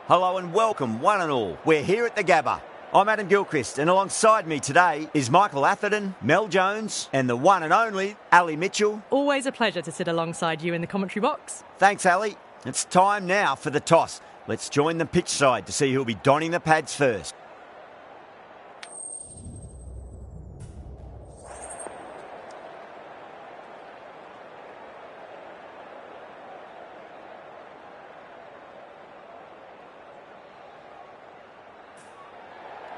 Hello and welcome, one and all. We're here at the Gabba. I'm Adam Gilchrist, and alongside me today is Michael Atherton, Mel Jones, and the one and only Ali Mitchell. Always a pleasure to sit alongside you in the commentary box. Thanks, Ali. It's time now for the toss. Let's join the pitch side to see who'll be donning the pads first.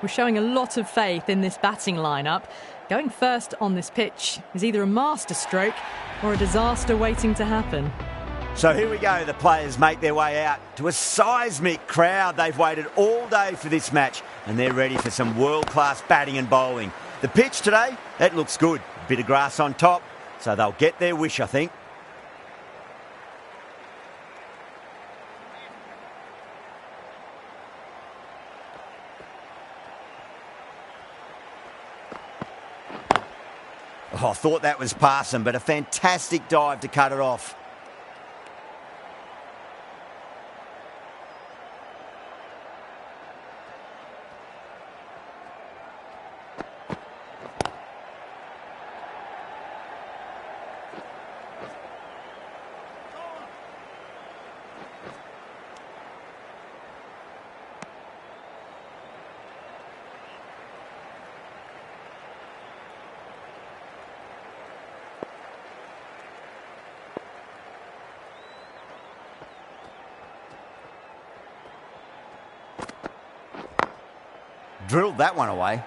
We're showing a lot of faith in this batting lineup. Going first on this pitch is either a masterstroke or a disaster waiting to happen. So here we go, the players make their way out to a seismic crowd. They've waited all day for this match and they're ready for some world-class batting and bowling. The pitch today, it looks good. A bit of grass on top, so they'll get their wish, I think. Oh, I thought that was passing, but a fantastic dive to cut it off. Drilled that one away.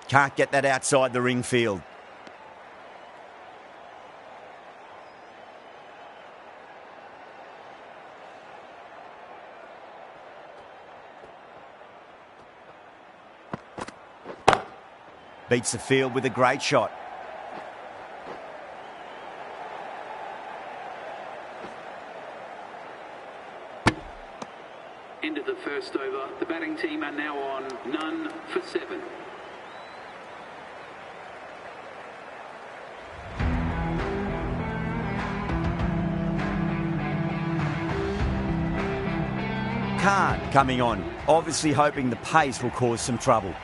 Can't get that outside the ring field. Beats the field with a great shot. End of the first over. The batting team are now on none for 7. Khan coming on, obviously hoping the pace will cause some trouble.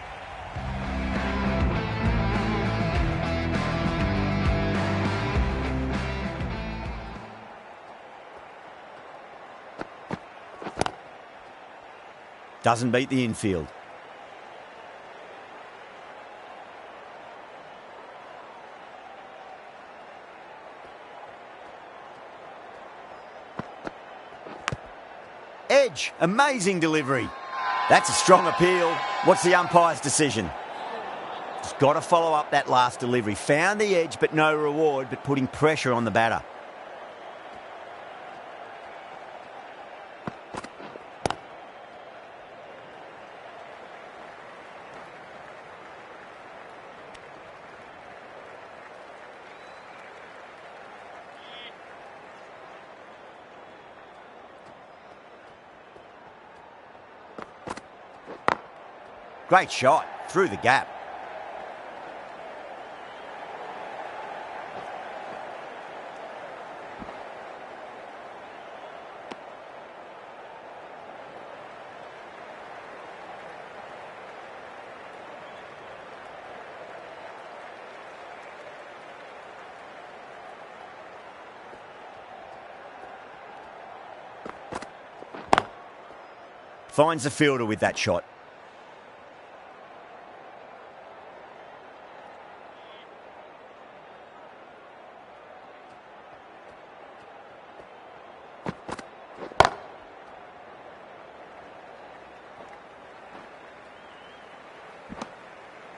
Doesn't beat the infield. Edge, amazing delivery. That's a strong appeal. What's the umpire's decision? Just got to follow up that last delivery. Found the edge, but no reward, but putting pressure on the batter. Great shot, through the gap. Finds the fielder with that shot.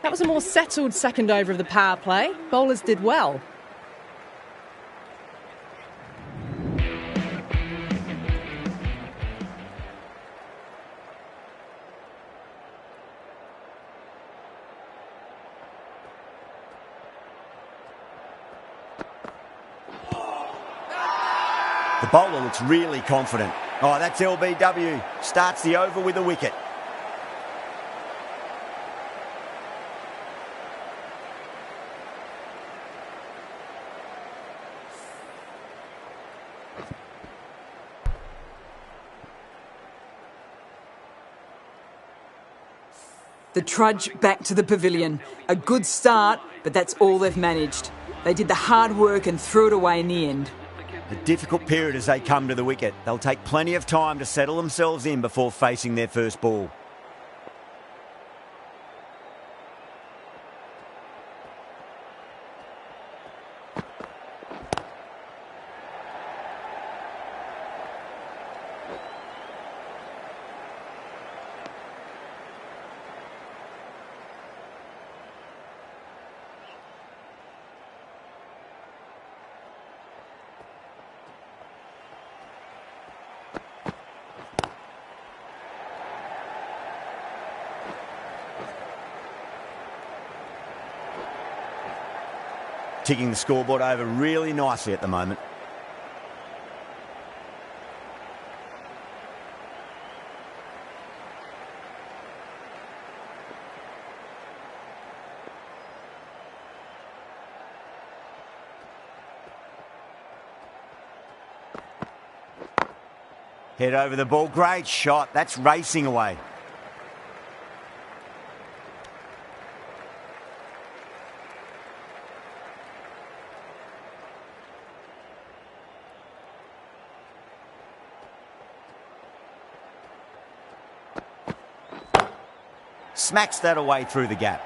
That was a more settled second over of the power play. Bowlers did well. The bowler looks really confident. Oh, that's LBW. Starts the over with a wicket. The trudge back to the pavilion. A good start, but that's all they've managed. They did the hard work and threw it away in the end. A difficult period as they come to the wicket. They'll take plenty of time to settle themselves in before facing their first ball. Ticking the scoreboard over really nicely at the moment. Head over the ball. Great shot. That's racing away. Smacks that away through the gap.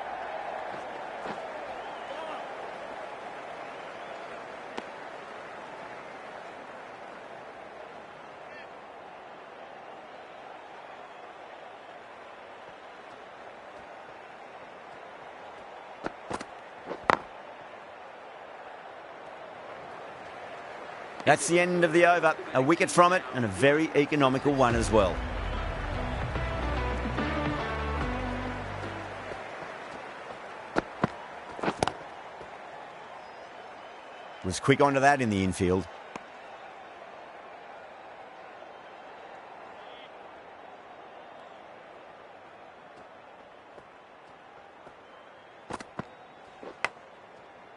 That's the end of the over. A wicket from it and a very economical one as well. Was quick onto that in the infield.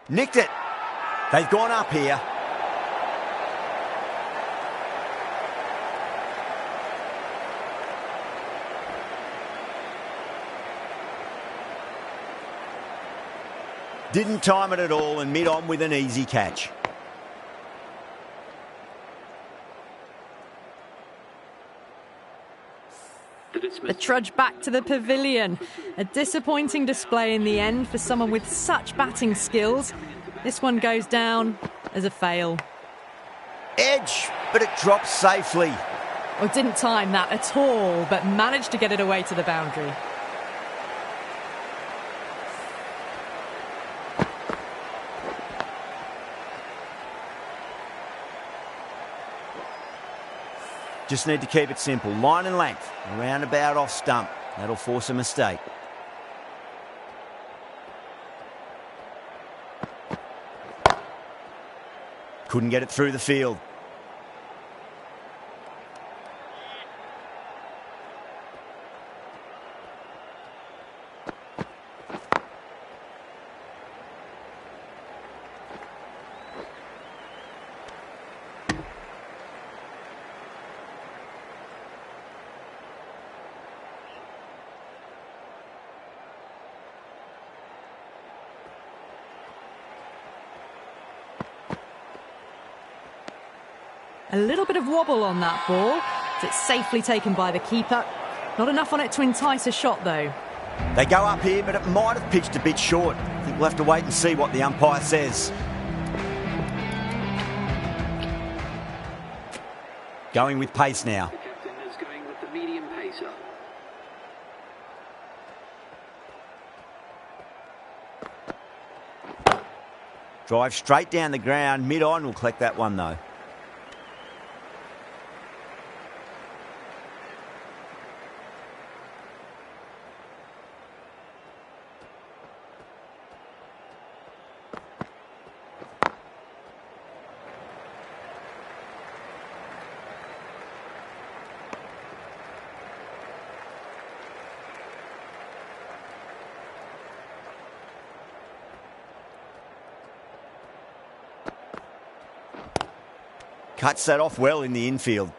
Nicked it. They've gone up here. Didn't time it at all and mid-on with an easy catch. The trudge back to the pavilion. A disappointing display in the end for someone with such batting skills. This one goes down as a fail. Edge, but it drops safely. Or didn't time that at all, but managed to get it away to the boundary. Just need to keep it simple. Line and length. Around about off stump. That'll force a mistake. Couldn't get it through the field. A little bit of wobble on that ball. It's safely taken by the keeper. Not enough on it to entice a shot, though. They go up here, but it might have pitched a bit short. I think we'll have to wait and see what the umpire says. Going with pace now. The captain is going with the medium pacer. Drive straight down the ground. Mid-on will collect that one, though. Cuts that off well in the infield.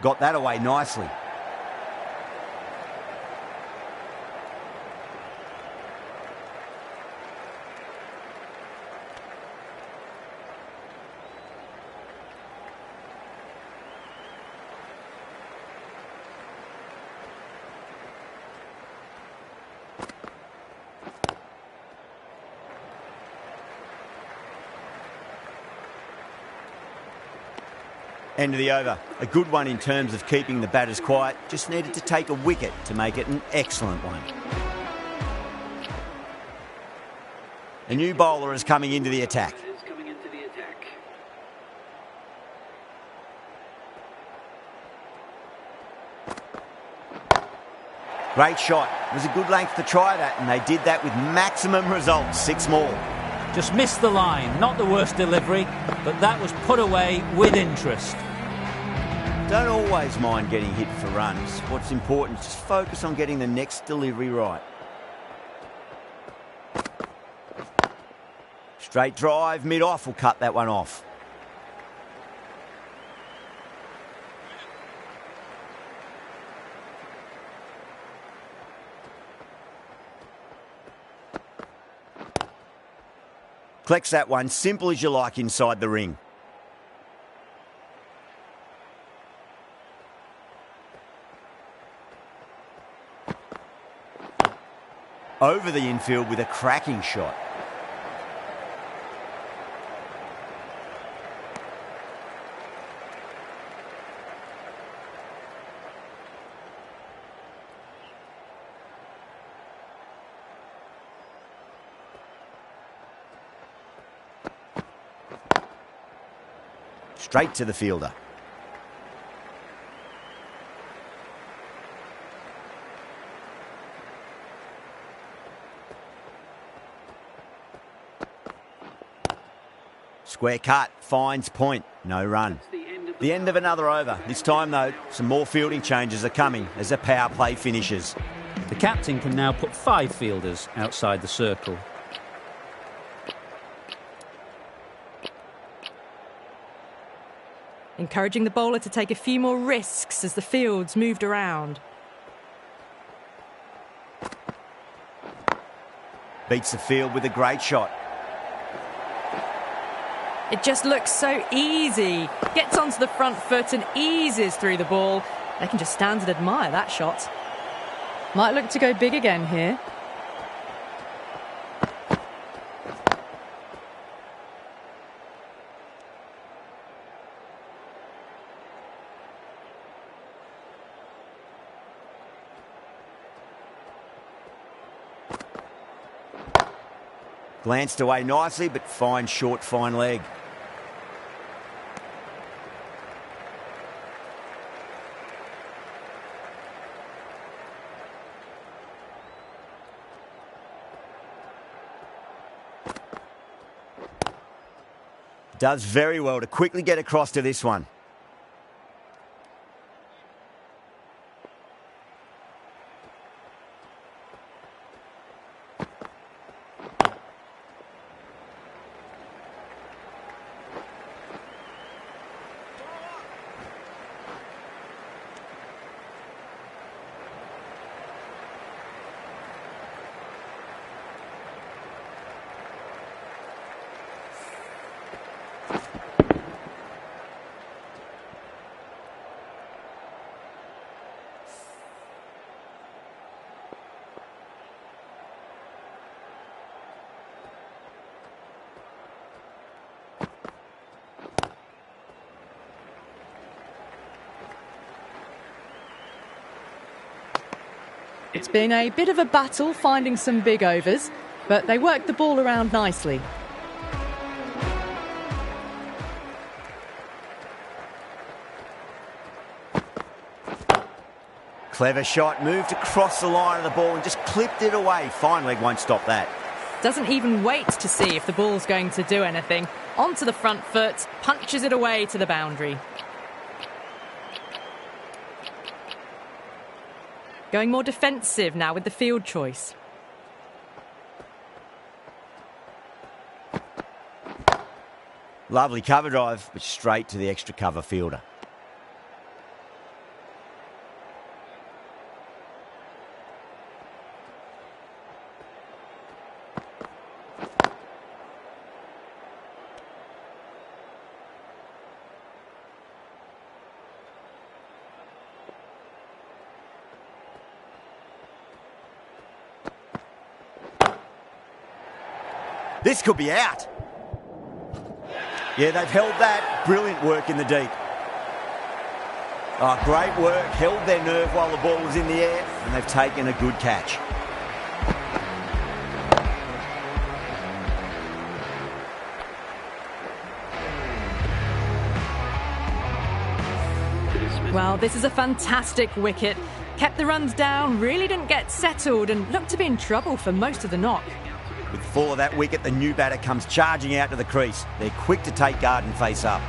Got that away nicely. End of the over. A good one in terms of keeping the batters quiet. Just needed to take a wicket to make it an excellent one. A new bowler is coming into the attack. Great shot. It was a good length to try that, and they did that with maximum results. 6 more. Just missed the line. Not the worst delivery, but that was put away with interest. Don't always mind getting hit for runs. What's important is just focus on getting the next delivery right. Straight drive, mid-off will cut that one off. Collects that one, simple as you like inside the ring. Over the infield with a cracking shot. Straight to the fielder. Square cut, finds point, no run. The end of another over. This time, though, some more fielding changes are coming as the power play finishes. The captain can now put 5 fielders outside the circle. Encouraging the bowler to take a few more risks as the field's moved around. Beats the field with a great shot. It just looks so easy. Gets onto the front foot and eases through the ball. They can just stand and admire that shot. Might look to go big again here. Glanced away nicely, but fine short, fine leg. Does very well to quickly get across to this one. It's been a bit of a battle finding some big overs, but they worked the ball around nicely. Clever shot, moved across the line of the ball and just clipped it away. Fine leg won't stop that. Doesn't even wait to see if the ball's going to do anything. Onto the front foot, punches it away to the boundary. Going more defensive now with the field choice. Lovely cover drive, but straight to the extra cover fielder. This could be out. Yeah, they've held that. Brilliant work in the deep. Oh, great work. Held their nerve while the ball was in the air, and they've taken a good catch. Well, this is a fantastic wicket. Kept the runs down, really didn't get settled, and looked to be in trouble for most of the knock. With 4 of that wicket, the new batter comes charging out to the crease. They're quick to take guard and face up.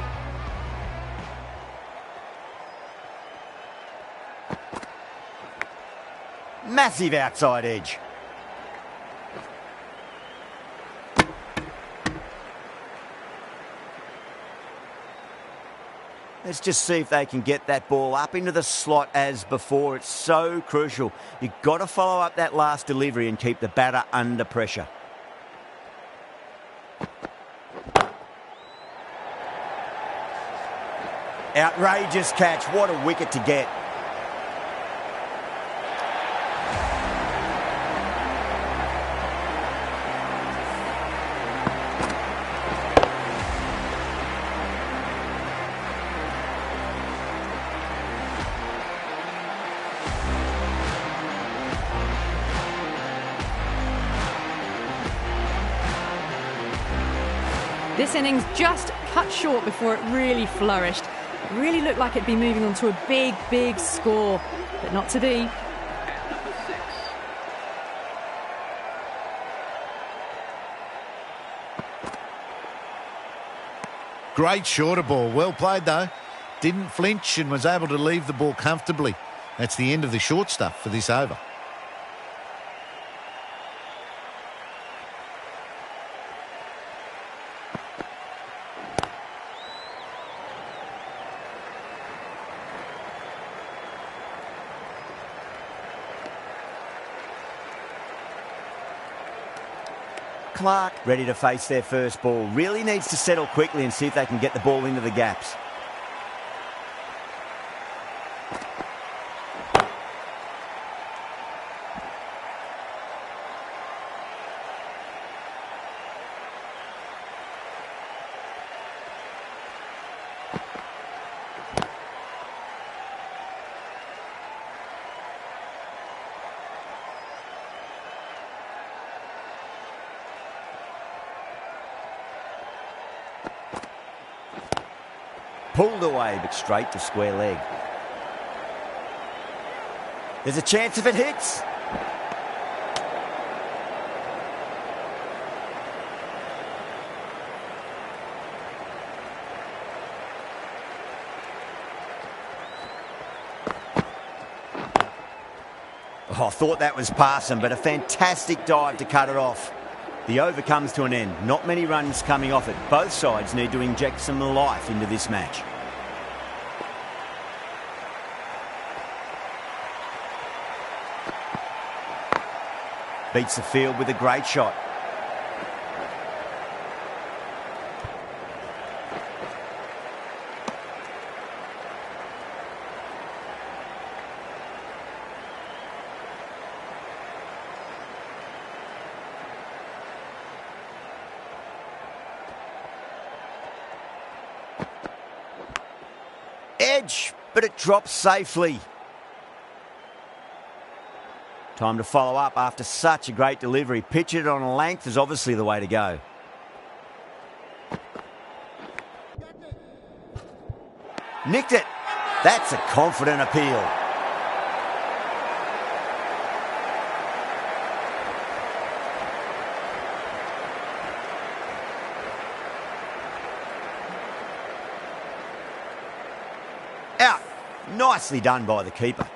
Massive outside edge. Let's just see if they can get that ball up into the slot as before. It's so crucial. You've got to follow up that last delivery and keep the batter under pressure. Outrageous catch. What a wicket to get. This innings just cut short before it really flourished. It really looked like it'd be moving on to a big, big score, but not to be. Great shorter ball. Well played, though. Didn't flinch and was able to leave the ball comfortably. That's the end of the short stuff for this over. Clark, ready to face their first ball. Really needs to settle quickly and see if they can get the ball into the gaps. Pulled away, but straight to square leg. There's a chance if it hits. Oh, I thought that was passing, but a fantastic dive to cut it off. The over comes to an end. Not many runs coming off it. Both sides need to inject some life into this match. Beats the field with a great shot. Edge, but it drops safely. Time to follow up after such a great delivery. Pitch it on a length is obviously the way to go. Nicked it. That's a confident appeal. Nicely done by the keeper.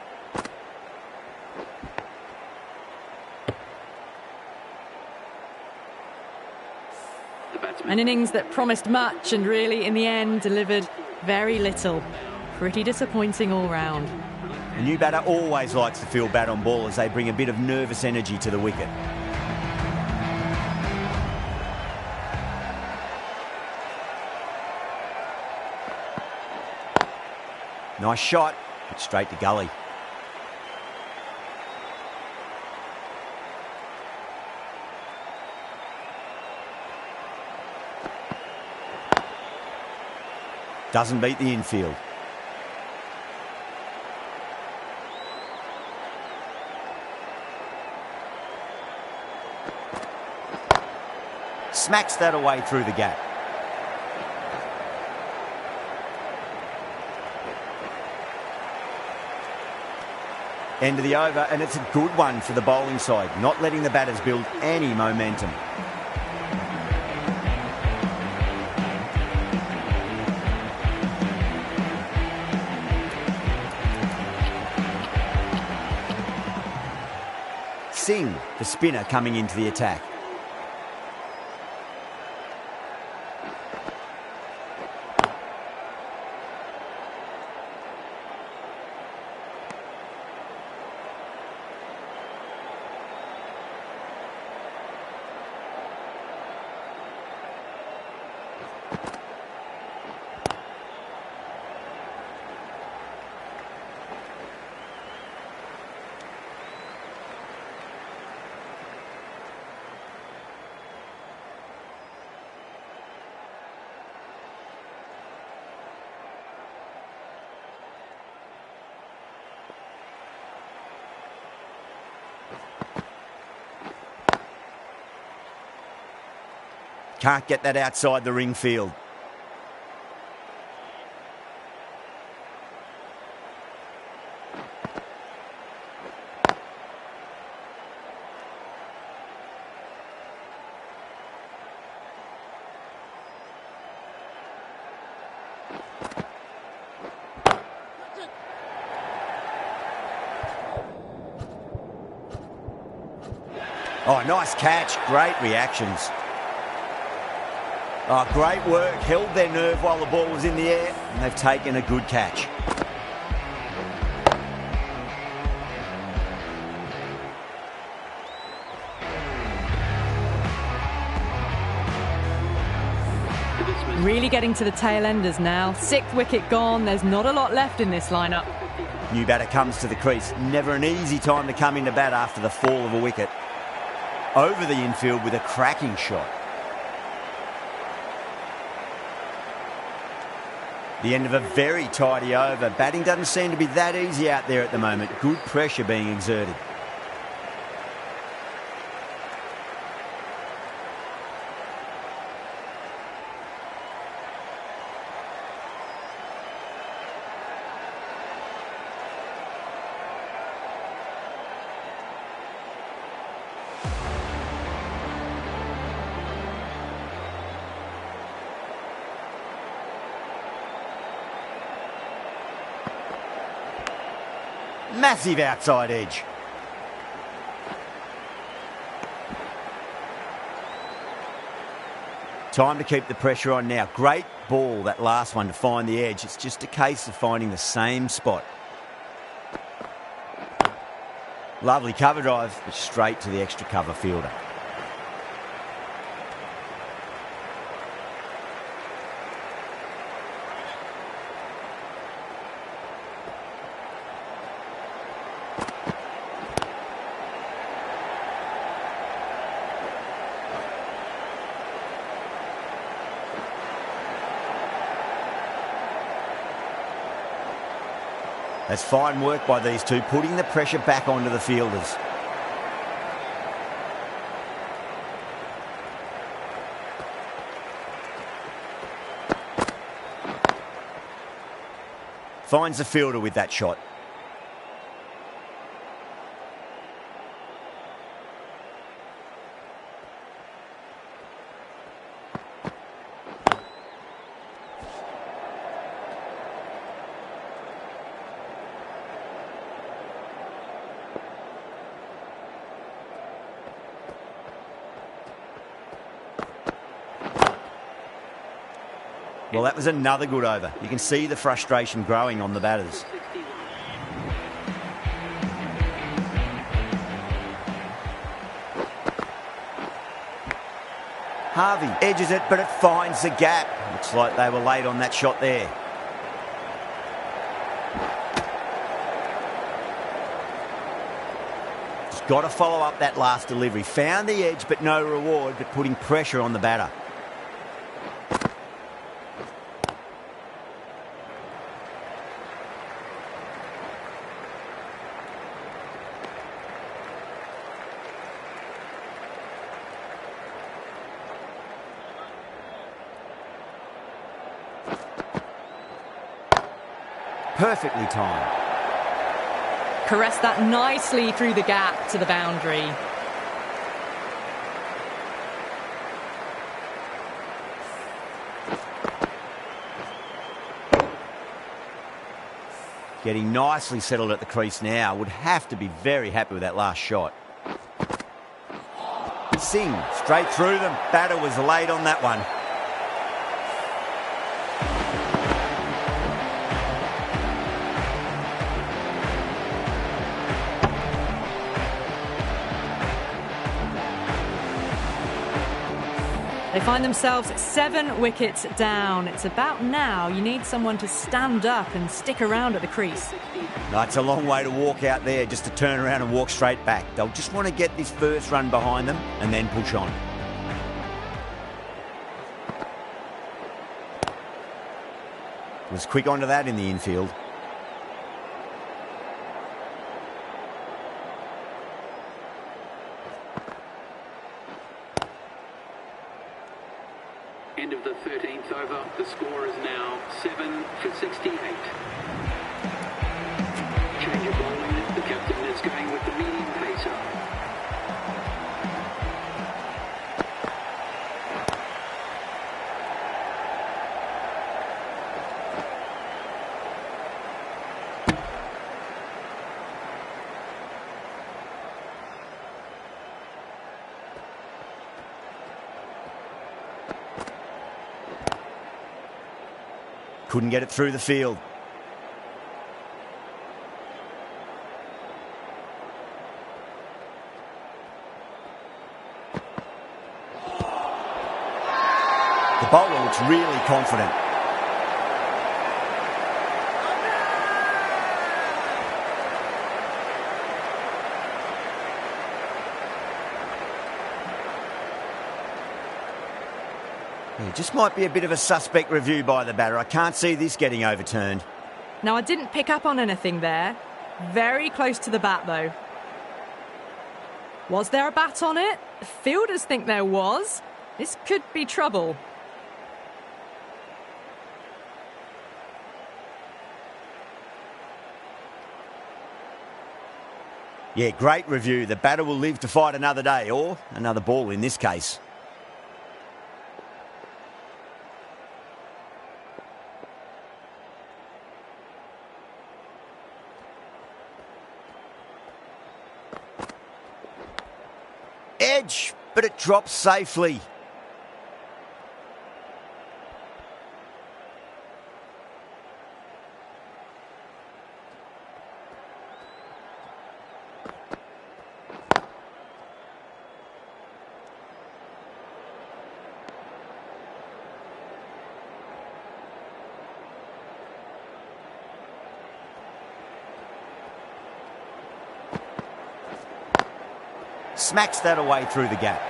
An innings that promised much and really, in the end, delivered very little. Pretty disappointing all round. A new batter always likes to feel bat on ball as they bring a bit of nervous energy to the wicket. Nice shot, but straight to gully. Doesn't beat the infield. Smacks that away through the gap. End of the over, and it's a good one for the bowling side, not letting the batters build any momentum. Singh, the spinner, coming into the attack. Can't get that outside the ring field. Oh, nice catch. Great reactions. Oh, great work. Held their nerve while the ball was in the air, and they've taken a good catch. Really getting to the tail enders now. 6th wicket gone. There's not a lot left in this lineup. New batter comes to the crease. Never an easy time to come into bat after the fall of a wicket. Over the infield with a cracking shot. The end of a very tidy over. Batting doesn't seem to be that easy out there at the moment. Good pressure being exerted. Massive outside edge. Time to keep the pressure on now. Great ball, that last one, to find the edge. It's just a case of finding the same spot. Lovely cover drive, but straight to the extra cover fielder. That's fine work by these two, putting the pressure back onto the fielders. Finds the fielder with that shot. Well, that was another good over. You can see the frustration growing on the batters. Harvey edges it, but it finds the gap. Looks like they were late on that shot there. Just got to follow up that last delivery. Found the edge, but no reward, but putting pressure on the batter. Perfectly timed. Caressed that nicely through the gap to the boundary. Getting nicely settled at the crease now. Would have to be very happy with that last shot. Singh straight through them. Batter was late on that one. They find themselves 7 wickets down. It's about now you need someone to stand up and stick around at the crease. No, it's a long way to walk out there just to turn around and walk straight back. They'll just want to get this first run behind them and then push on. Was quick onto that in the infield. End of the 13th over. The score is now 7 for 68. Change of bowling. The captain is going with the medium pacer. Couldn't get it through the field. The bowler looks really confident. Yeah, just might be a bit of a suspect review by the batter. I can't see this getting overturned. Now, I didn't pick up on anything there. Very close to the bat, though. Was there a bat on it? Fielders think there was. This could be trouble. Yeah, great review. The batter will live to fight another day, or another ball in this case. Edge, but it drops safely. Smacks that away through the gap.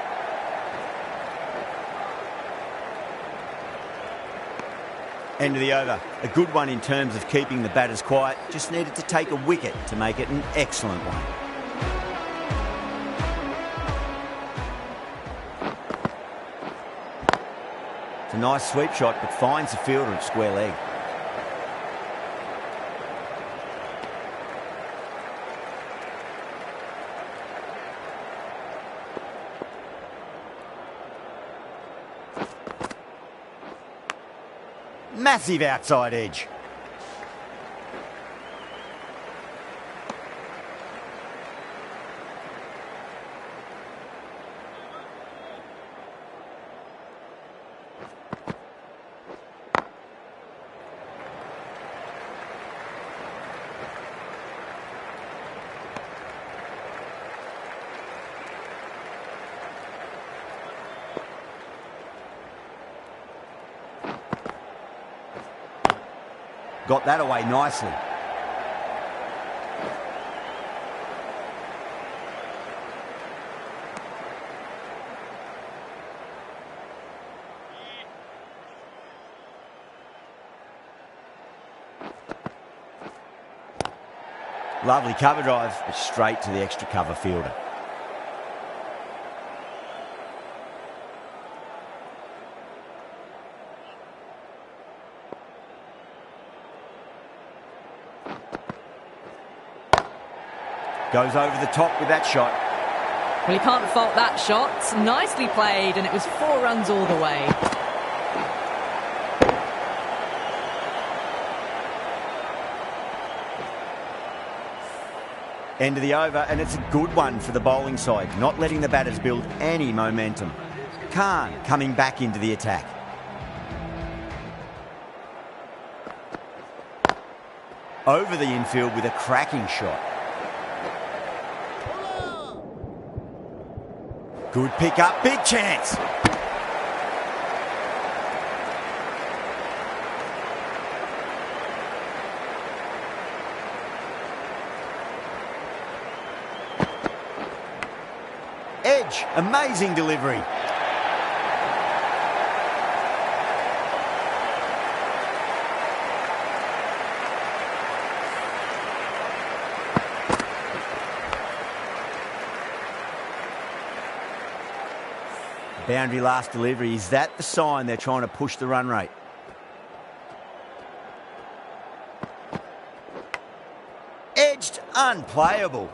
End of the over. A good one in terms of keeping the batters quiet. Just needed to take a wicket to make it an excellent one. It's a nice sweep shot, but finds the fielder at square leg. Massive outside edge. Got that away nicely. Lovely cover drive, but straight to the extra cover fielder. Goes over the top with that shot. Well, you can't fault that shot. Nicely played, and it was 4 runs all the way. End of the over, and it's a good one for the bowling side, not letting the batters build any momentum. Khan coming back into the attack. Over the infield with a cracking shot. Good pick up, big chance. Edge, amazing delivery. Boundary last delivery. Is that the sign they're trying to push the run rate? Edged, unplayable.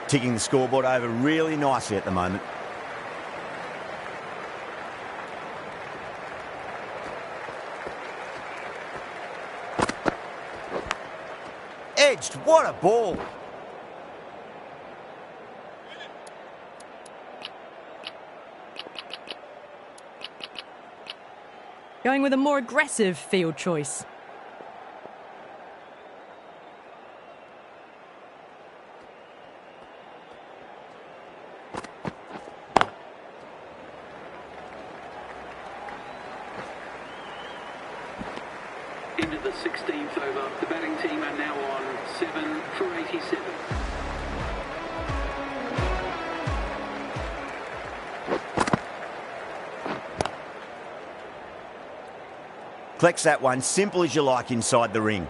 Ticking the scoreboard over really nicely at the moment. Edged, what a ball. Going with a more aggressive field choice. Into the 16th over. The batting team are now on 7 for 87. Collects that one, simple as you like inside the ring.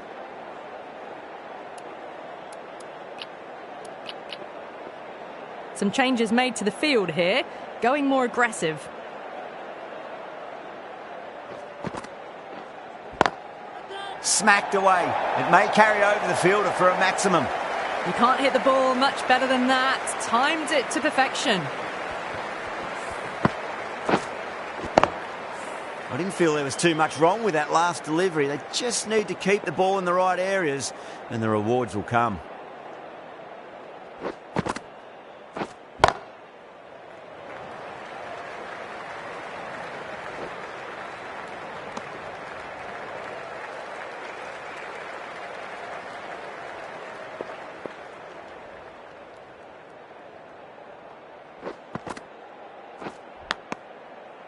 Some changes made to the field here, going more aggressive. Smacked away. It may carry over the fielder for a maximum. You can't hit the ball much better than that. Timed it to perfection. I didn't feel there was too much wrong with that last delivery. They just need to keep the ball in the right areas and the rewards will come.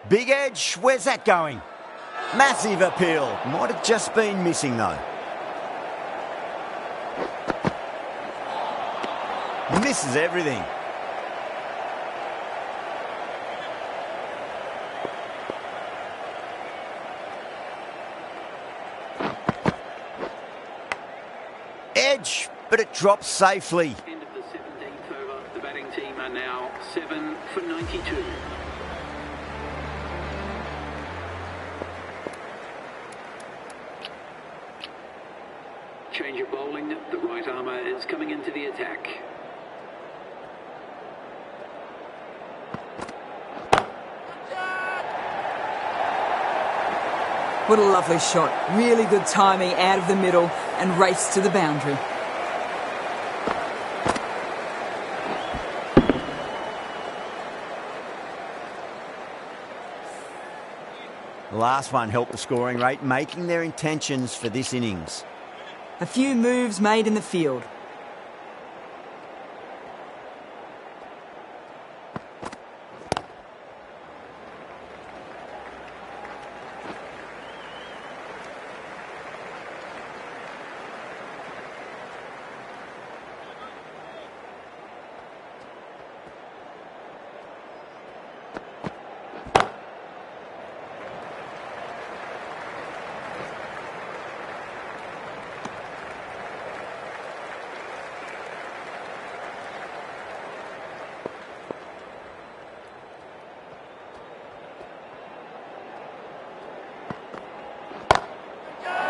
Big edge, where's that going? Massive appeal. Might have just been missing though. Misses everything. Edge, but it drops safely. End of the 17th over. The batting team are now 7 for 92. Change of bowling. The right armour is coming into the attack. What a lovely shot. Really good timing out of the middle and race to the boundary. The last one helped the scoring rate, making their intentions for this innings. A few moves made in the field.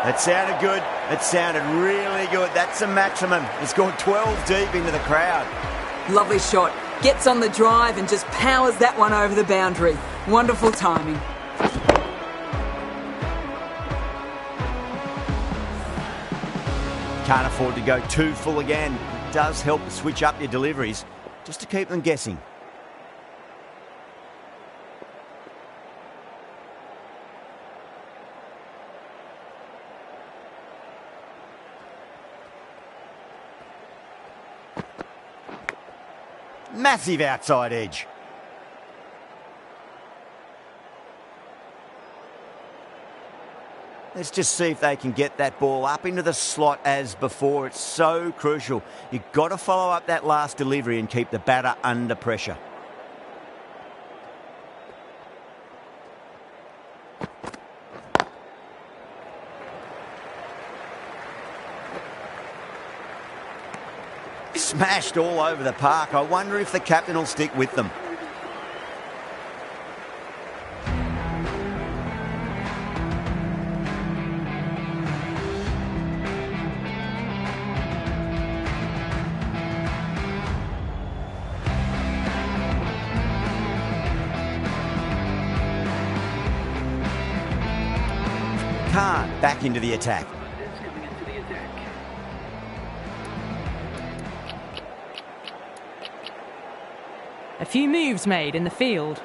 That sounded good. It sounded really good. That's the maximum. He's gone 12 deep into the crowd. Lovely shot. Gets on the drive and just powers that one over the boundary. Wonderful timing. Can't afford to go too full again. It does help to switch up your deliveries just to keep them guessing. Massive outside edge. Let's just see if they can get that ball up into the slot as before. It's so crucial. You've got to follow up that last delivery and keep the batter under pressure. Smashed all over the park. I wonder if the captain will stick with them. Khan back into the attack. A few moves made in the field.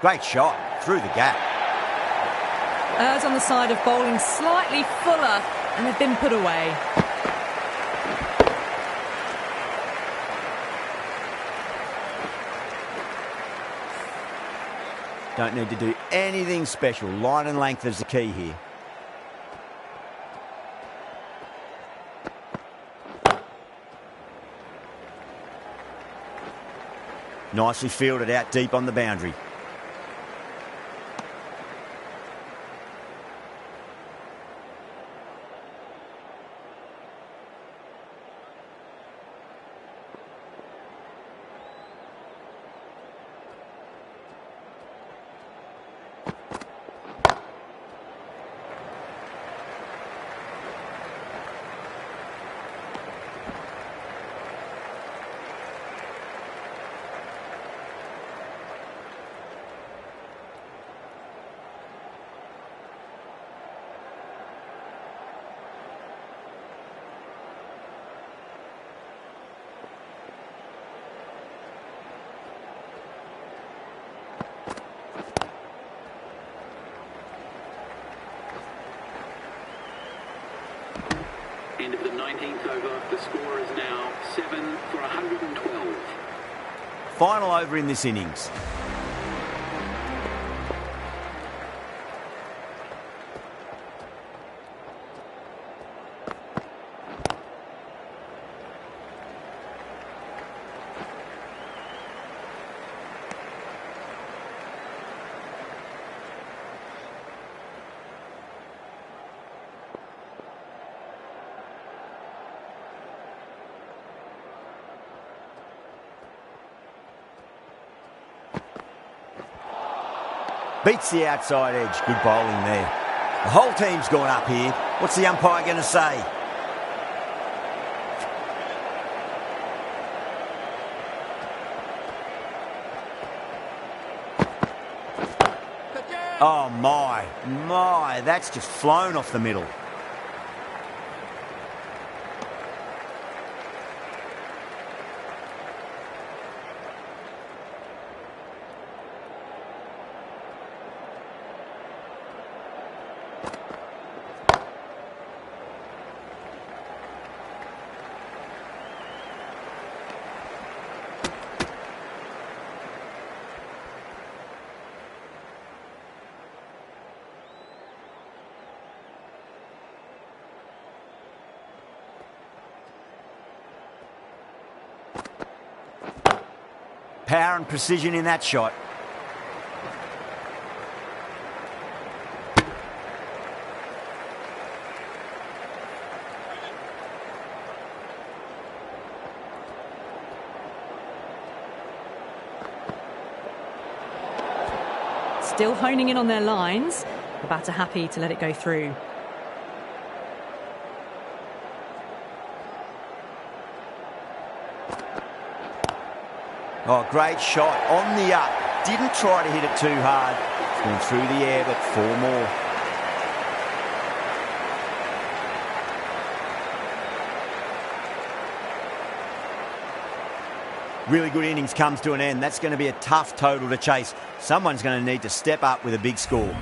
Great shot through the gap. Errs on the side of bowling slightly fuller and have been put away. Don't need to do anything special. Line and length is the key here. Nicely fielded out deep on the boundary. End of the 19th over. The score is now 7 for 112. Final over in this innings. Beats the outside edge. Good bowling there. The whole team's gone up here. What's the umpire going to say? Oh, my, that's just flown off the middle. Power and precision in that shot. Still honing in on their lines. The batter happy to let it go through. Oh, great shot. On the up. Didn't try to hit it too hard. Went through the air, but 4 more. Really good innings comes to an end. That's going to be a tough total to chase. Someone's going to need to step up with a big score.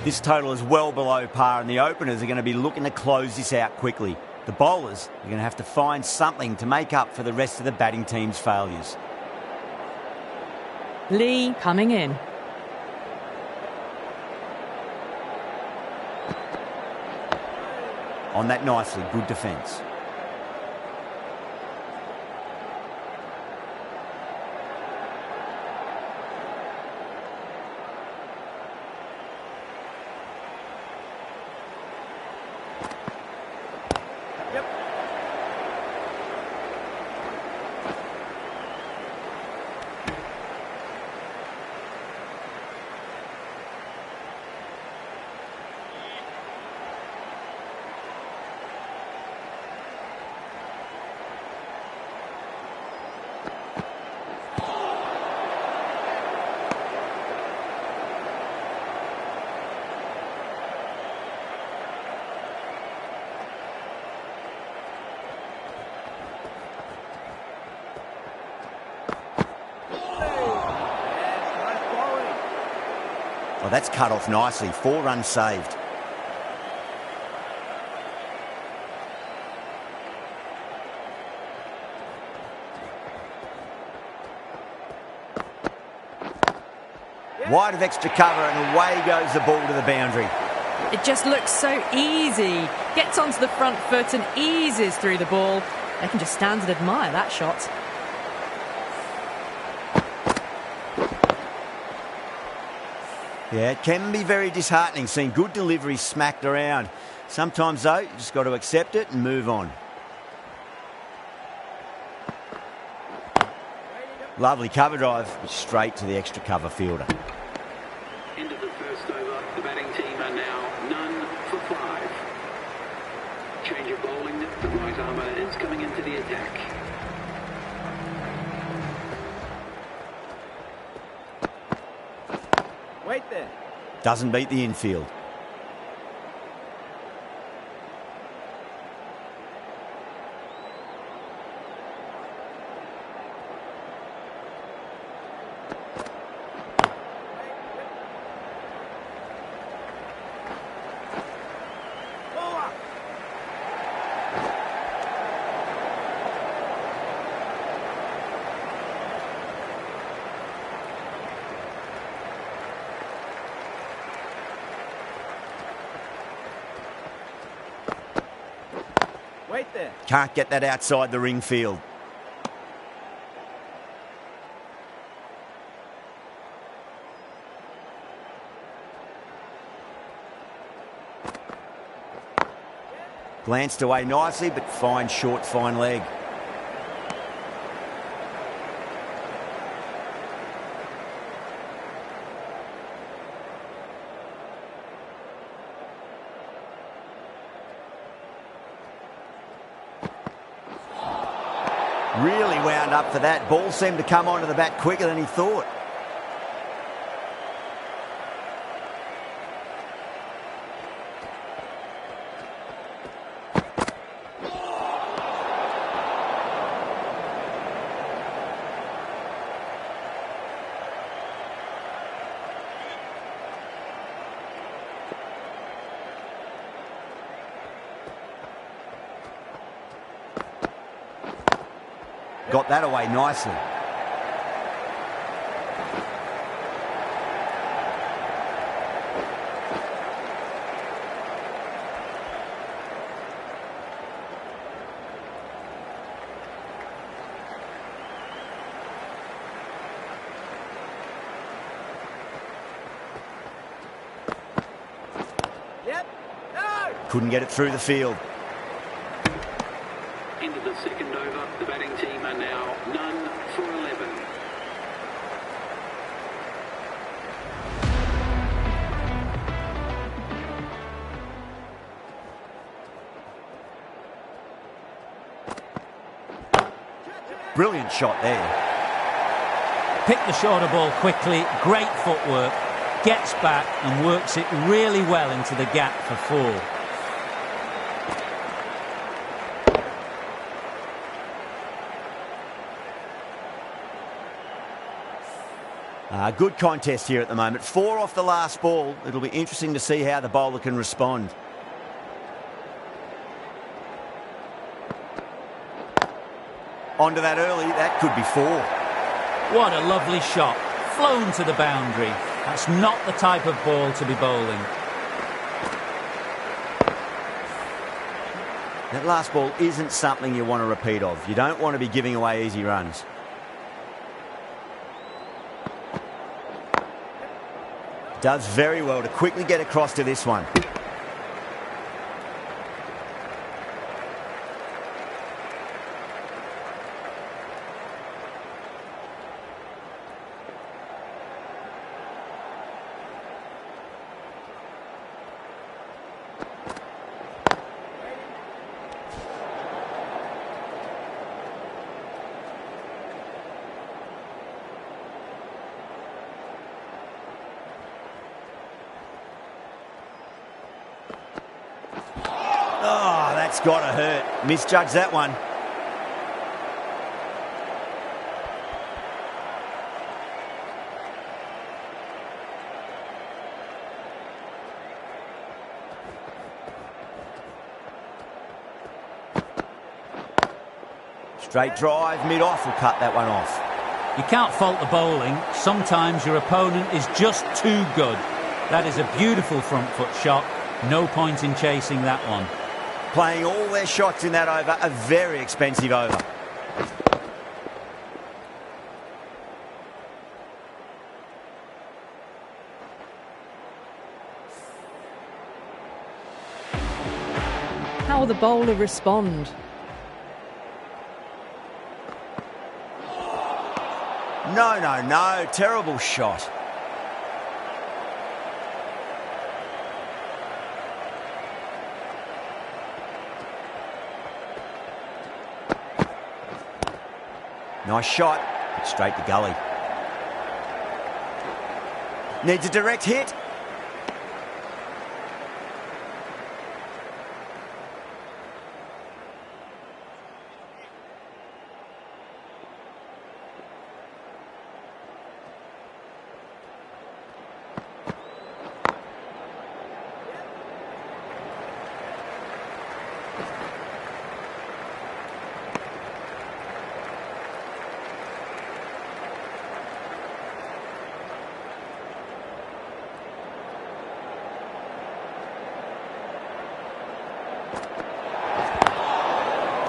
This total is well below par, and the openers are going to be looking to close this out quickly. The bowlers are going to have to find something to make up for the rest of the batting team's failures. Lee coming in. On that nicely, good defence. Well, that's cut off nicely. 4 runs saved. Wide of extra cover, and away goes the ball to the boundary. It just looks so easy. Gets onto the front foot and eases through the ball. They can just stand and admire that shot. Yeah, it can be very disheartening seeing good delivery smacked around. Sometimes, though, you just got to accept it and move on. Lovely cover drive, straight to the extra cover fielder. End of the first over. The batting team are now none for 5. Change of bowling. The right armour is coming into the attack. Wait there. Doesn't beat the infield. Wait there. Can't get that outside the ring field. Glanced away nicely, but fine short, fine leg. Really wound up for that. Ball seemed to come onto the bat quicker than he thought. Got that away nicely. Yep. No. Couldn't get it through the field. Into the second over, the batting team are now none for 11. Brilliant shot there. Picked the shorter ball quickly, great footwork, gets back and works it really well into the gap for 4. Good contest here at the moment. 4 off the last ball. It'll be interesting to see how the bowler can respond. Onto that early. That could be 4. What a lovely shot. Flown to the boundary. That's not the type of ball to be bowling. That last ball isn't something you want to repeat of. You don't want to be giving away easy runs. Does very well to quickly get across to this one. Oh, that's got to hurt. Misjudged that one. Straight drive, mid-off will cut that one off. You can't fault the bowling. Sometimes your opponent is just too good. That is a beautiful front foot shot. No point in chasing that one. Playing all their shots in that over, a very expensive over. How will the bowler respond? No. Terrible shot. Nice shot. Straight to gully. Needs a direct hit.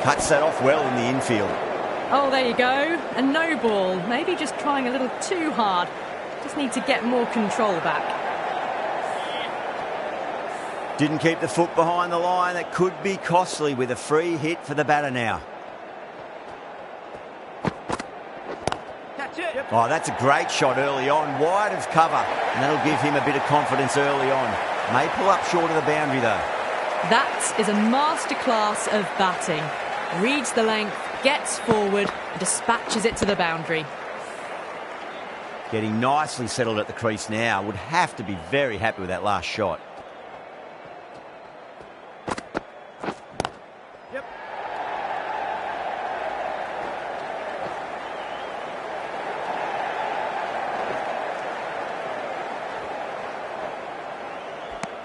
Cuts that off well in the infield. Oh, there you go. A no ball. Maybe just trying a little too hard. Just need to get more control back. Didn't keep the foot behind the line. That could be costly with a free hit for the batter now. Oh, that's a great shot early on. Wide of cover. And that'll give him a bit of confidence early on. May pull up short of the boundary though. That is a masterclass of batting. Reads the length, gets forward, and dispatches it to the boundary. Getting nicely settled at the crease now. Would have to be very happy with that last shot.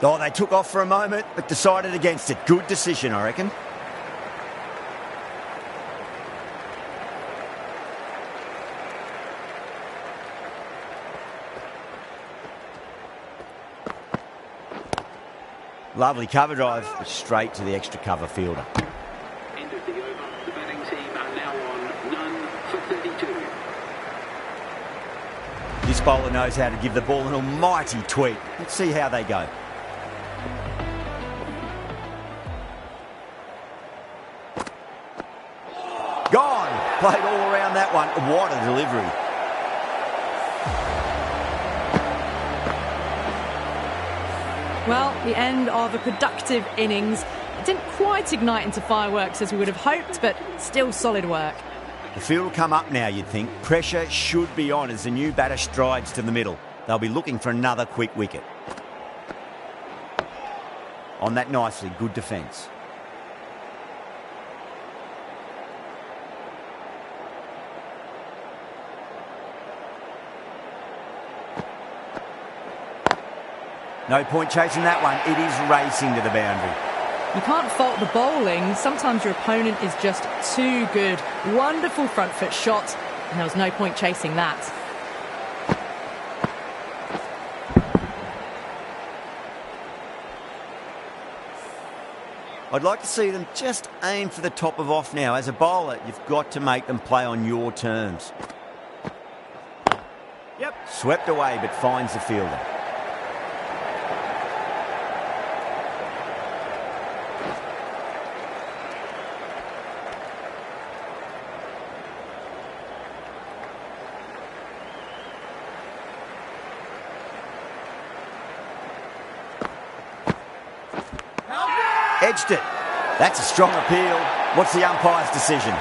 Oh, they took off for a moment, but decided against it. Good decision, I reckon. Lovely cover drive, but straight to the extra cover fielder. End of the over. The batting team are now on none for 32. This bowler knows how to give the ball an almighty tweak. Let's see how they go. Gone! Played all around that one. What a delivery. Well, the end of a productive innings. It didn't quite ignite into fireworks as we would have hoped, but still solid work. The field will come up now, you'd think. Pressure should be on as the new batter strides to the middle. They'll be looking for another quick wicket. On that nicely, good defence. No point chasing that one. It is racing to the boundary. You can't fault the bowling. Sometimes your opponent is just too good. Wonderful front foot shot, and there was no point chasing that. I'd like to see them just aim for the top of off now. As a bowler, you've got to make them play on your terms. Yep. Swept away, but finds the fielder. Edged it. That's a strong appeal. What's the umpire's decision?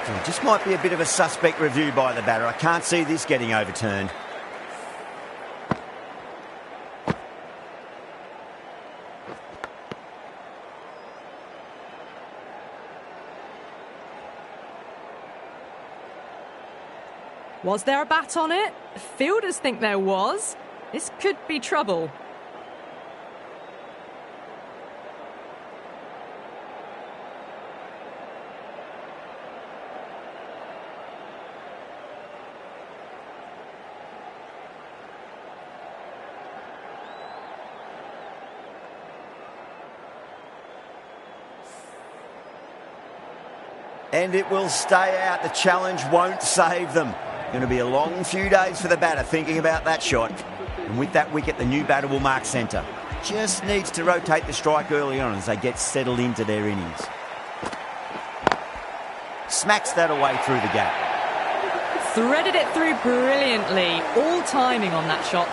It just might be a bit of a suspect review by the batter. I can't see this getting overturned. Was there a bat on it? Fielders think there was. This could be trouble. And it will stay out. The challenge won't save them. Going to be a long few days for the batter thinking about that shot. And with that wicket, the new batter will mark centre. Just needs to rotate the strike early on as they get settled into their innings. Smacks that away through the gap. Threaded it through brilliantly. All timing on that shot.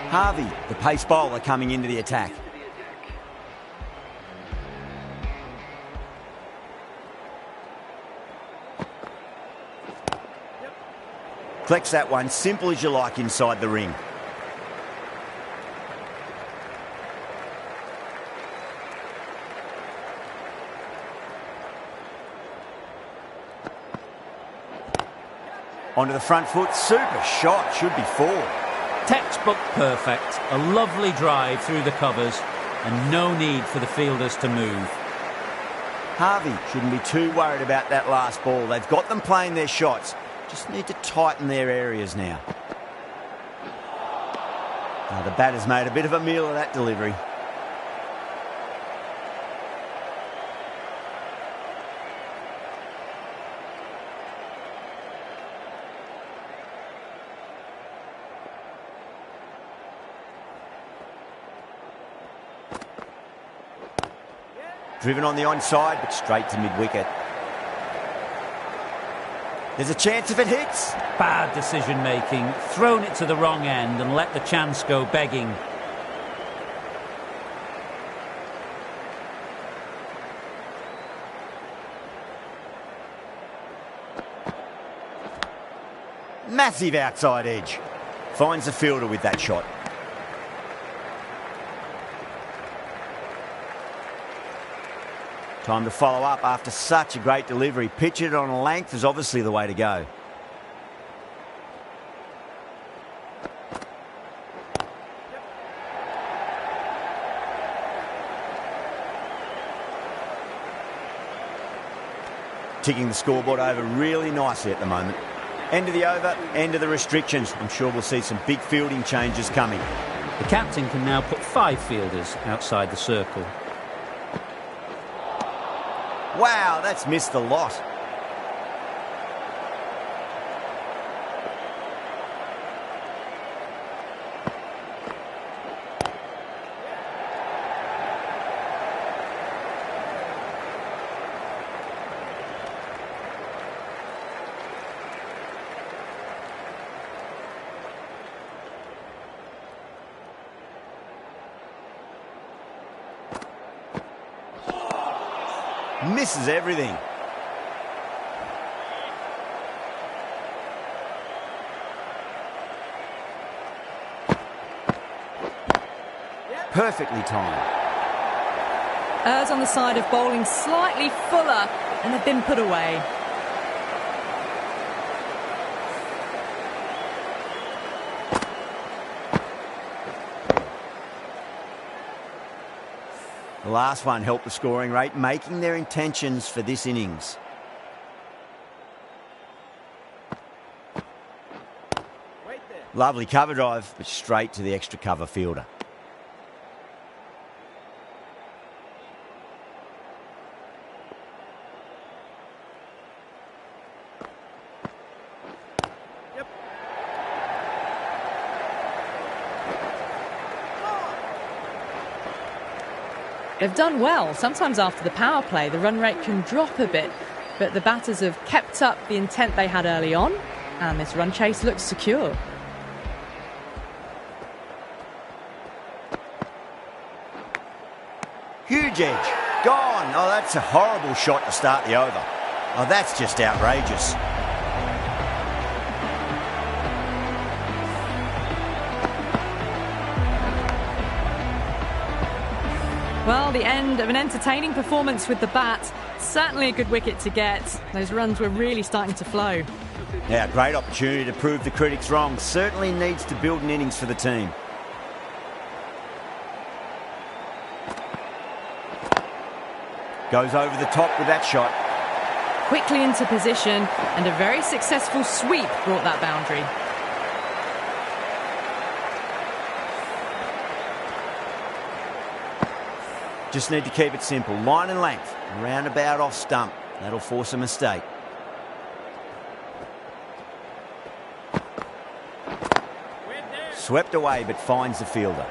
Harvey, the pace bowler, coming into the attack. Collects that one, simple as you like, inside the ring. Onto the front foot, super shot, should be four. Textbook perfect. A lovely drive through the covers and no need for the fielders to move. Harvey shouldn't be too worried about that last ball. They've got them playing their shots. Just need to tighten their areas now. Now the batter's made a bit of a meal of that delivery. Driven on the onside, but straight to mid-wicket. There's a chance if it hits. Bad decision-making. Thrown it to the wrong end and let the chance go begging. Massive outside edge. Finds the fielder with that shot. Time to follow up after such a great delivery. Pitch it on a length is obviously the way to go. Ticking the scoreboard over really nicely at the moment. End of the over, end of the restrictions. I'm sure we'll see some big fielding changes coming. The captain can now put 5 fielders outside the circle. Wow, that's missed a lot. Misses everything. Perfectly timed. Errs on the side of bowling slightly fuller, and they've been put away. The last one helped the scoring rate, making their intentions for this innings. Lovely cover drive, but straight to the extra cover fielder. They've done well. Sometimes after the power play, the run rate can drop a bit, but the batters have kept up the intent they had early on, and this run chase looks secure. Huge edge. Gone. Oh, that's a horrible shot to start the over. Oh, that's just outrageous. Well, the end of an entertaining performance with the bat. Certainly a good wicket to get. Those runs were really starting to flow. Yeah, great opportunity to prove the critics wrong. Certainly needs to build an innings for the team. Goes over the top with that shot. Quickly into position, and a very successful sweep brought that boundary. Just need to keep it simple. Line and length. Roundabout off stump. That'll force a mistake. Swept away, but finds the fielder.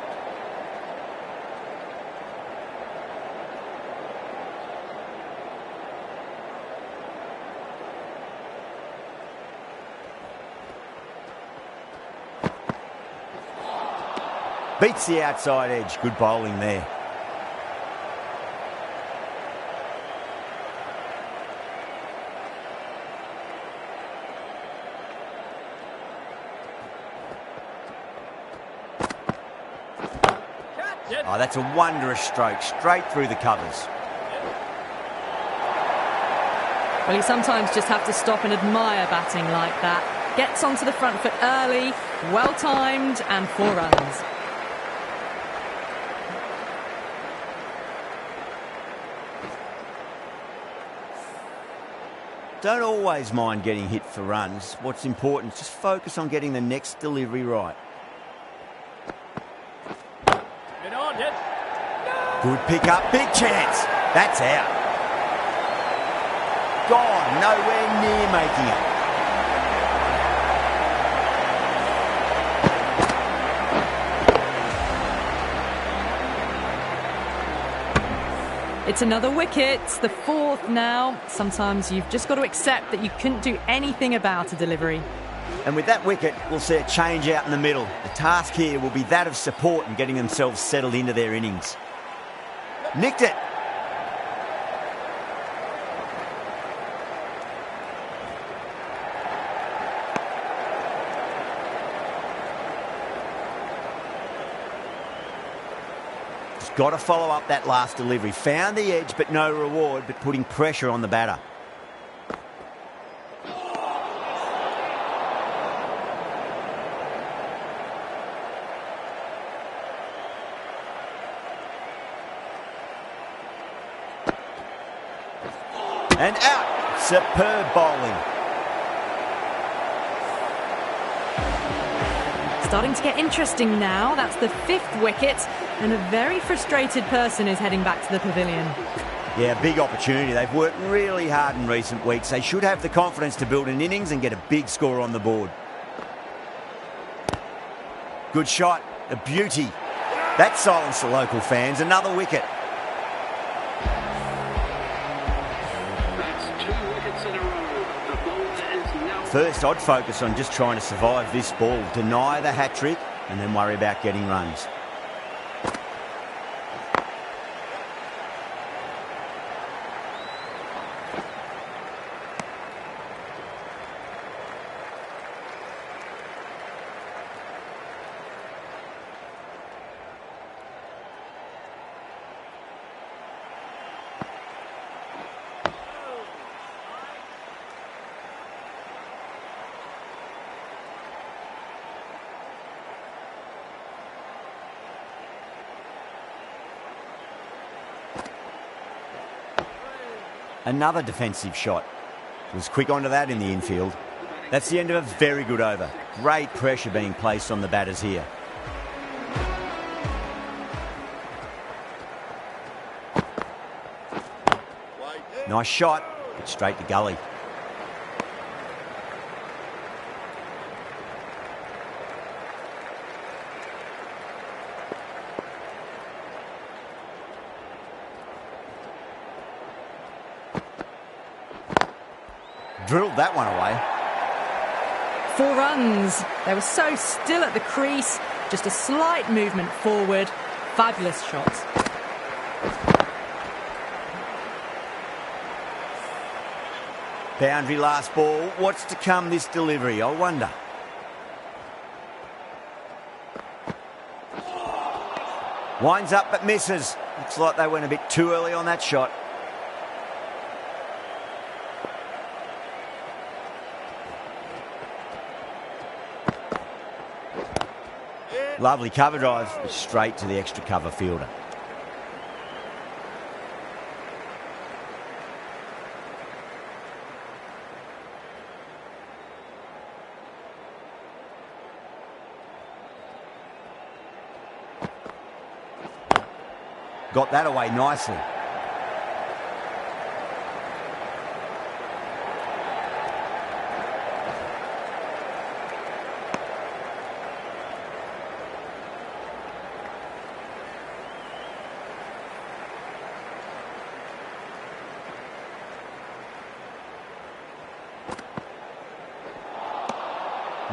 Beats the outside edge. Good bowling there. Oh, that's a wondrous stroke, straight through the covers. Well, you sometimes just have to stop and admire batting like that. Gets onto the front foot early, Well timed and 4 runs. Don't always mind getting hit for runs. What's important is just focus on getting the next delivery right. Good pick up, big chance. That's out. Gone, nowhere near making it. It's another wicket, the 4th now. Sometimes you've just got to accept that you couldn't do anything about a delivery. And with that wicket, we'll see a change out in the middle. The task here will be that of support and getting themselves settled into their innings. Nicked it. Just got to follow up that last delivery. Found the edge, but no reward, but putting pressure on the batter. And out. Superb bowling. Starting to get interesting now. That's the 5th wicket, and a very frustrated person is heading back to the pavilion. Yeah, big opportunity. They've worked really hard in recent weeks. They should have the confidence to build an innings and get a big score on the board. Good shot. A beauty. That silenced the local fans. Another wicket. First, I'd focus on just trying to survive this ball, deny the hat-trick, and then worry about getting runs. Another defensive shot. Was quick onto that in the infield. That's the end of a very good over. Great pressure being placed on the batters here. Nice shot, but straight to gully. Drilled that one away. 4 runs. They were so still at the crease. Just a slight movement forward. Fabulous shot. Boundary last ball. What's to come this delivery, I wonder. Winds up but misses. Looks like they went a bit too early on that shot. Lovely cover drive, straight to the extra cover fielder. Got that away nicely.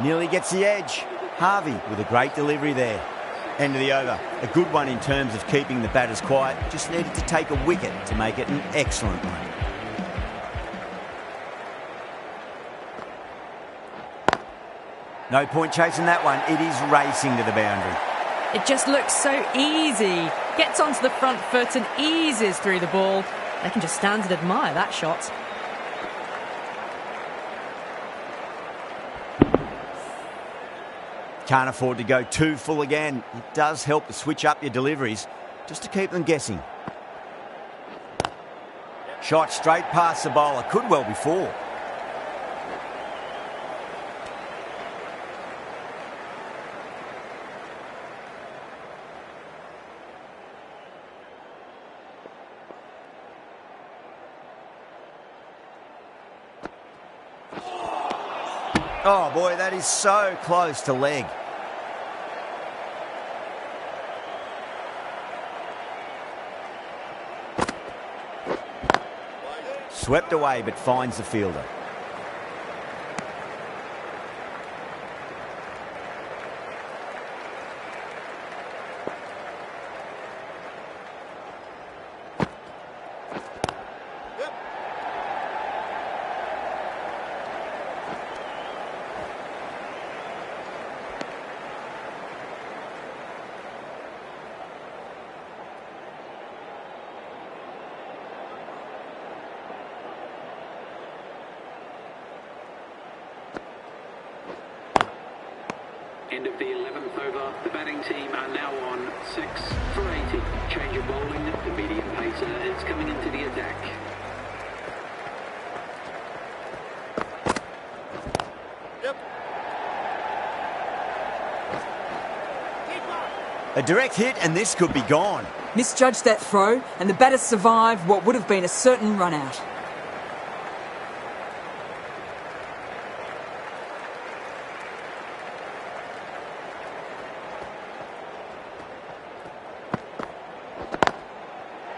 Nearly gets the edge. Harvey with a great delivery there. End of the over. A good one in terms of keeping the batters quiet. Just needed to take a wicket to make it an excellent one. No point chasing that one. It is racing to the boundary. It just looks so easy. Gets onto the front foot and eases through the ball. They can just stand and admire that shot. Can't afford to go too full again. It does help to switch up your deliveries just to keep them guessing. Shot straight past the bowler. Could well be four. Oh boy, that is so close to leg. Swept away but finds the fielder. End of the 11th over. The batting team are now on 6 for 80. Change of bowling. The medium pacer is coming into the attack. A direct hit and this could be gone. Misjudged that throw, and the batter survived what would have been a certain run out.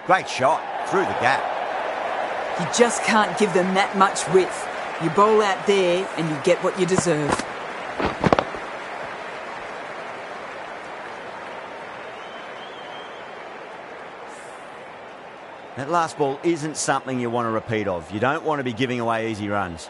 Great shot through the gap. You just can't give them that much width. You bowl out there and you get what you deserve. That last ball isn't something you want to repeat of. You don't want to be giving away easy runs.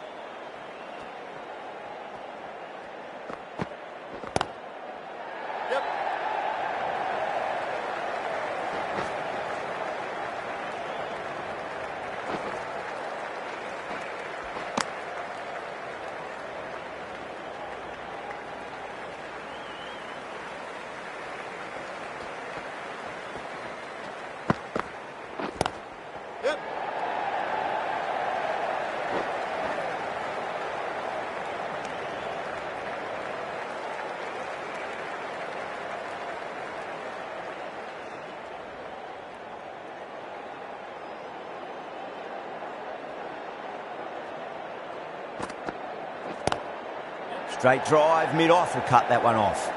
Straight drive, mid-off will cut that one off.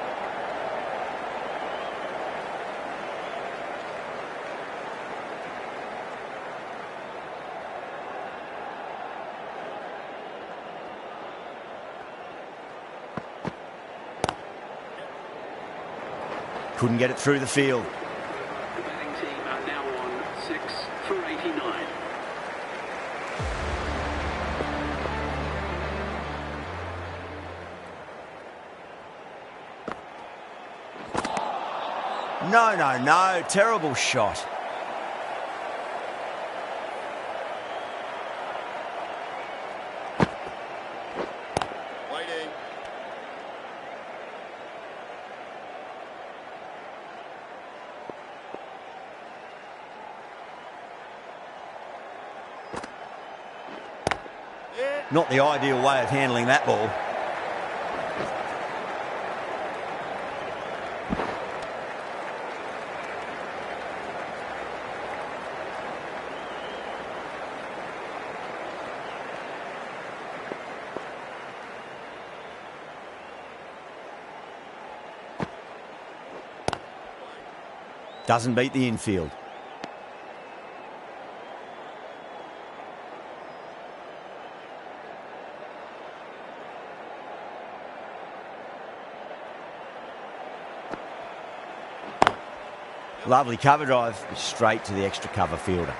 Couldn't get it through the field. The batting team are now on 6 for 89. No, no, no. Terrible shot. Waiting. Not the ideal way of handling that ball. Doesn't beat the infield. Lovely cover drive, straight to the extra cover fielder.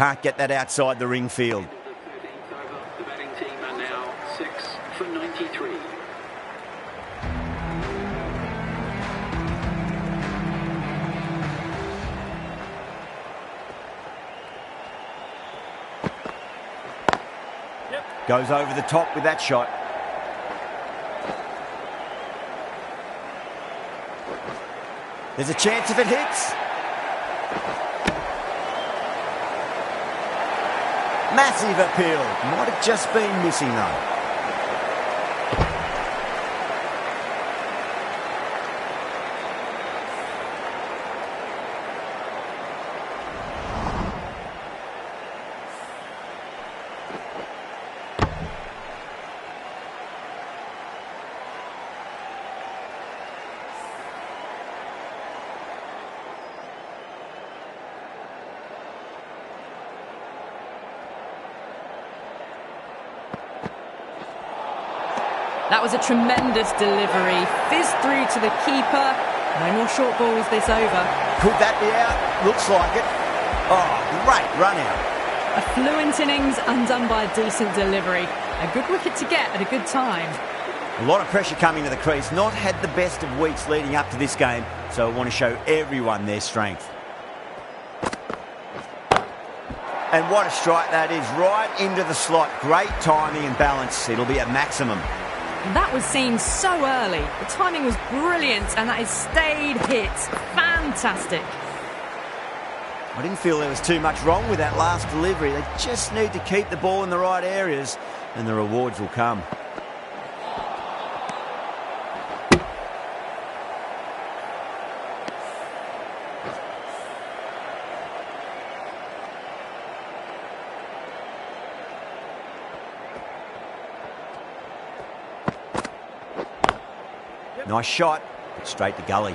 can't get that outside the ring field. The 13th over, the batting team are now 6 for 93. Goes over the top with that shot. There's a chance if it hits. Massive appeal. Might have just been missing though. That was a tremendous delivery. Fizzed through to the keeper. No more short balls this over. Could that be out? Looks like it. Oh, great run out. A fluent innings undone by a decent delivery. A good wicket to get at a good time. A lot of pressure coming to the crease. Not had the best of weeks leading up to this game, so I want to show everyone their strength. And what a strike that is. Right into the slot. Great timing and balance. It'll be at maximum. That was seen so early. The timing was brilliant, and that is stayed hits. Fantastic. I didn't feel there was too much wrong with that last delivery. They just need to keep the ball in the right areas, and the rewards will come. Nice shot, but straight to gully.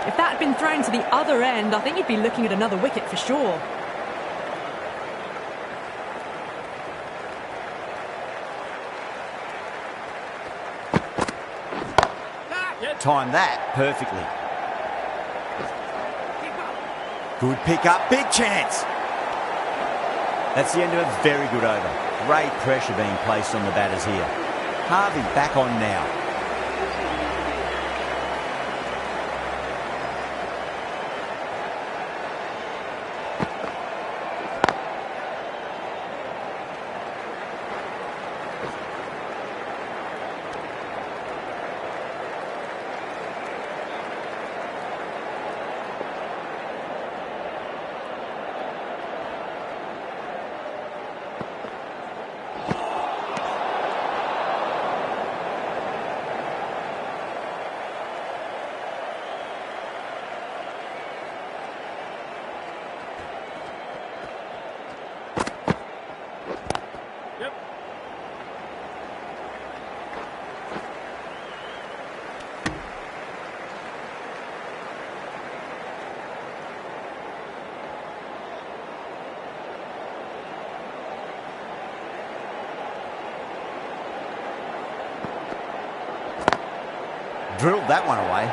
If that had been thrown to the other end, I think you'd be looking at another wicket for sure. Timed that perfectly. Good pick up, big chance. That's the end of a very good over. Great pressure being placed on the batters here. Harvey back on now. Drilled that one away.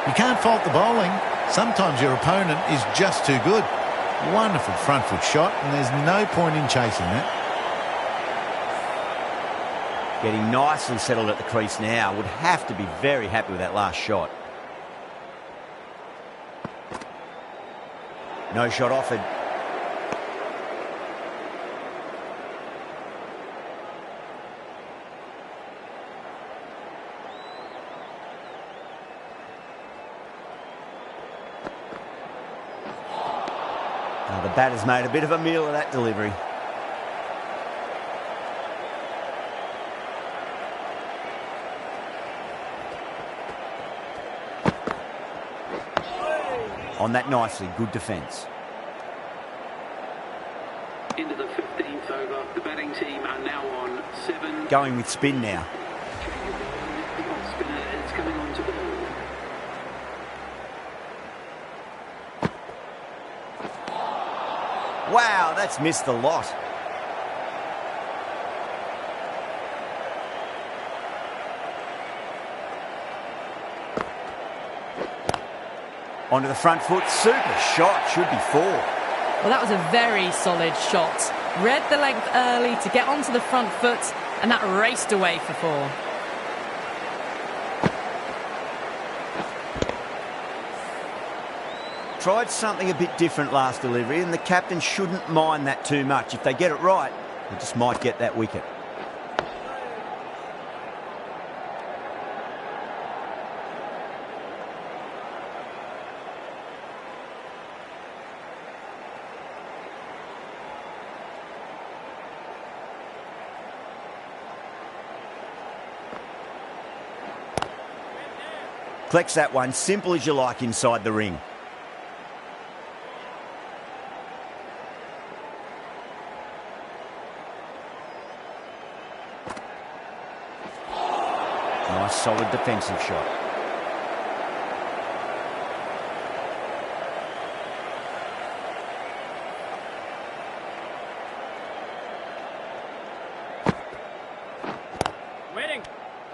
You can't fault the bowling. Sometimes your opponent is just too good. Wonderful front foot shot, and there's no point in chasing that. Getting nicely settled at the crease now. Would have to be very happy with that last shot. No shot offered. The batter's made a bit of a meal of that delivery. On that nicely, good defence. Into the 15th over, the batting team are now on 7. Going with spin now. The off spinner is coming on to bowl. Wow, that's missed the lot. Onto the front foot, super shot, should be 4. Well, that was a very solid shot. Read the length early to get onto the front foot, and that raced away for 4. Tried something a bit different last delivery, and the captain shouldn't mind that too much. If they get it right, they just might get that wicket. Collects that one, simple as you like inside the ring. Nice solid defensive shot.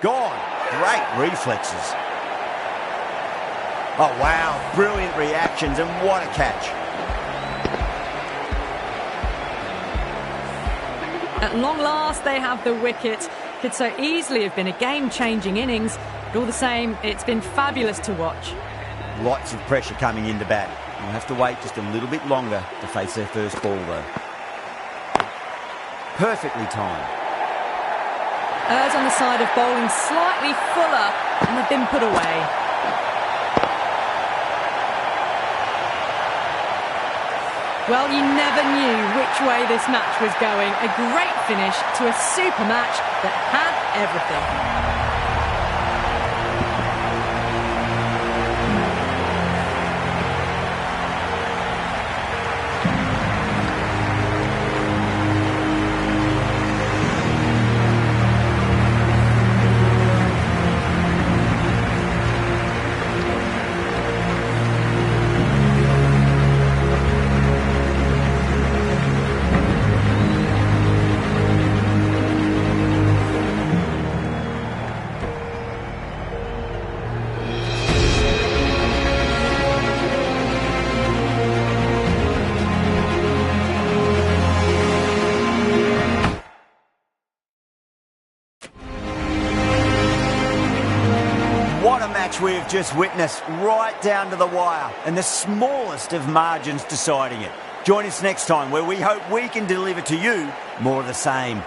Gone. Great reflexes. Oh, wow. Brilliant reactions, and what a catch. At long last, they have the wicket. Could so easily have been a game-changing innings, but all the same, it's been fabulous to watch. Lots of pressure coming into bat. We'll have to wait just a little bit longer to face their first ball, though. Perfectly timed. Errs on the side of bowling slightly fuller, and they've been put away. Well, you never knew which way this match was going. A great finish to a super match that had everything. What a match we have just witnessed, right down to the wire, and the smallest of margins deciding it. Join us next time, where we hope we can deliver to you more of the same.